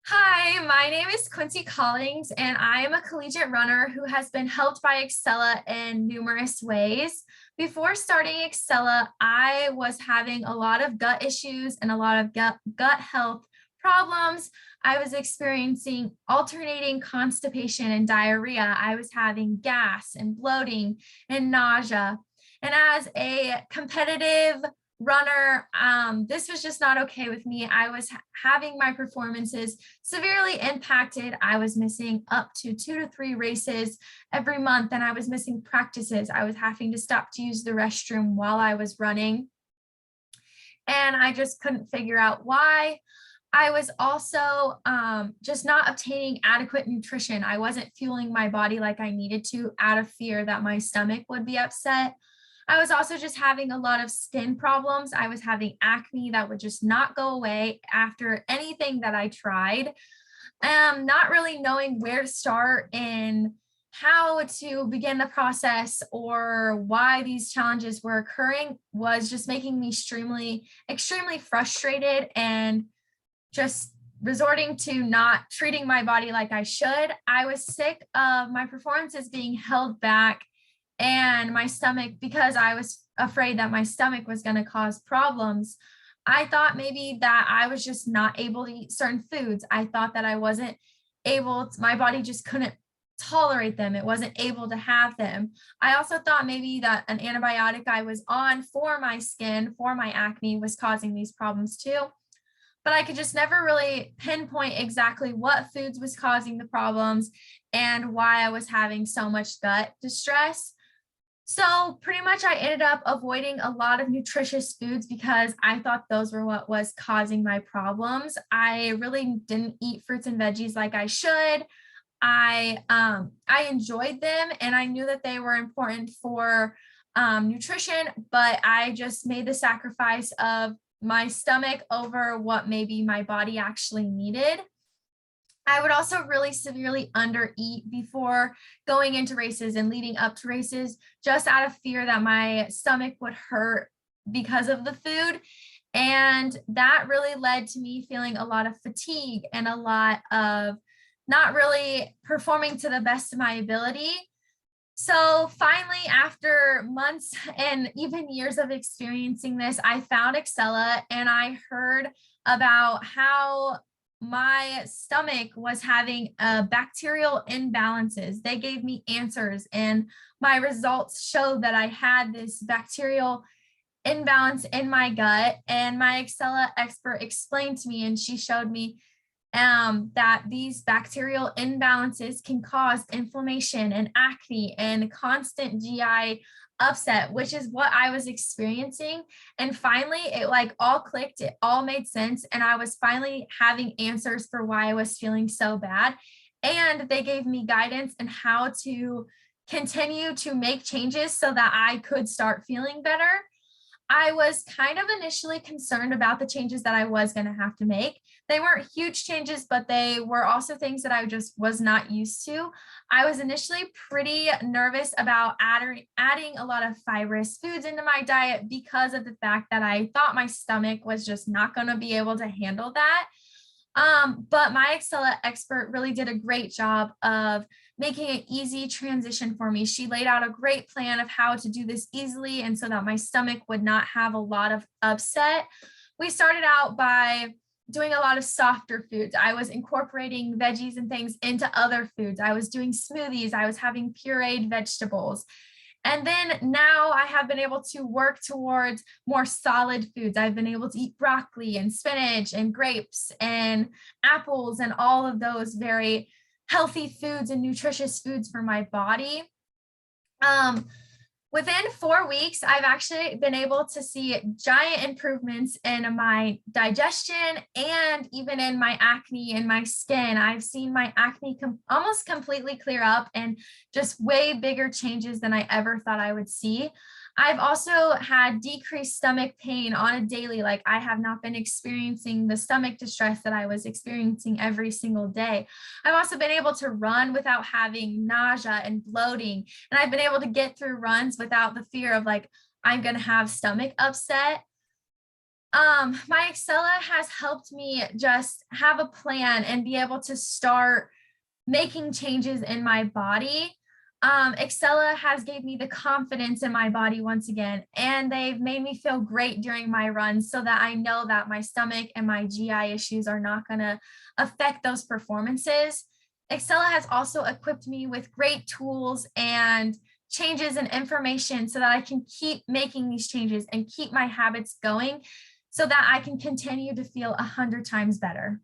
Hi, my name is Quincy Collings, and I am a collegiate runner who has been helped by Ixcela in numerous ways. Before starting Ixcela, I was having a lot of gut issues and a lot of gut health problems. I was experiencing alternating constipation and diarrhea. I was having gas and bloating and nausea. And as a competitive runner, this was just not okay with me. I was having my performances severely impacted. I was missing up to 2 to 3 races every month, and I was missing practices. I was having to stop to use the restroom while I was running, and I just couldn't figure out why. I was also just not obtaining adequate nutrition. I wasn't fueling my body like I needed to out of fear that my stomach would be upset. I was also just having a lot of skin problems. I was having acne that would just not go away after anything that I tried. Not really knowing where to start and how to begin the process or why these challenges were occurring was just making me extremely frustrated and just resorting to not treating my body like I should. I was sick of my performances being held back and my stomach, because I was afraid that my stomach was going to cause problems. I thought maybe that I was just not able to eat certain foods. I thought that I wasn't my body just couldn't tolerate them. It wasn't able to have them. I also thought maybe that an antibiotic I was on for my skin, for my acne, was causing these problems too. But I could just never really pinpoint exactly what foods was causing the problems and why I was having so much gut distress. So pretty much I ended up avoiding a lot of nutritious foods because I thought those were what was causing my problems. I really didn't eat fruits and veggies like I should. I enjoyed them and I knew that they were important for nutrition, but I just made the sacrifice of my stomach over what maybe my body actually needed. I would also really severely undereat before going into races and leading up to races, just out of fear that my stomach would hurt because of the food. And that really led to me feeling a lot of fatigue and a lot of not really performing to the best of my ability. So finally, after months and even years of experiencing this, I found Ixcela and I heard about how my stomach was having bacterial imbalances. They gave me answers, and my results showed that I had this bacterial imbalance in my gut. And my Ixcela expert explained to me, and she showed me that these bacterial imbalances can cause inflammation and acne and constant GI upset, which is what I was experiencing. And finally, it like all clicked, it all made sense. And I was finally having answers for why I was feeling so bad. And they gave me guidance and how to continue to make changes so that I could start feeling better. I was kind of initially concerned about the changes that I was going to have to make. They weren't huge changes, but they were also things that I just was not used to. I was initially pretty nervous about adding a lot of fibrous foods into my diet because of the fact that I thought my stomach was just not going to be able to handle that. But my Ixcela expert really did a great job of making an easy transition for me. She laid out a great plan of how to do this easily and so that my stomach would not have a lot of upset. We started out by doing a lot of softer foods. I was incorporating veggies and things into other foods. I was doing smoothies. I was having pureed vegetables. And then now I have been able to work towards more solid foods. I've been able to eat broccoli and spinach and grapes and apples and all of those very healthy foods and nutritious foods for my body. Um, Within 4 weeks, I've actually been able to see giant improvements in my digestion and even in my acne and my skin. I've seen my acne almost completely clear up and just way bigger changes than I ever thought I would see. I've also had decreased stomach pain on a daily, like I have not been experiencing the stomach distress that I was experiencing every single day. I've also been able to run without having nausea and bloating, and I've been able to get through runs without the fear of like, I'm going to have stomach upset. My Ixcela has helped me just have a plan and be able to start making changes in my body. Ixcela has gave me the confidence in my body once again, and they've made me feel great during my runs so that I know that my stomach and my GI issues are not going to affect those performances. Ixcela has also equipped me with great tools and changes and information so that I can keep making these changes and keep my habits going so that I can continue to feel 100 times better.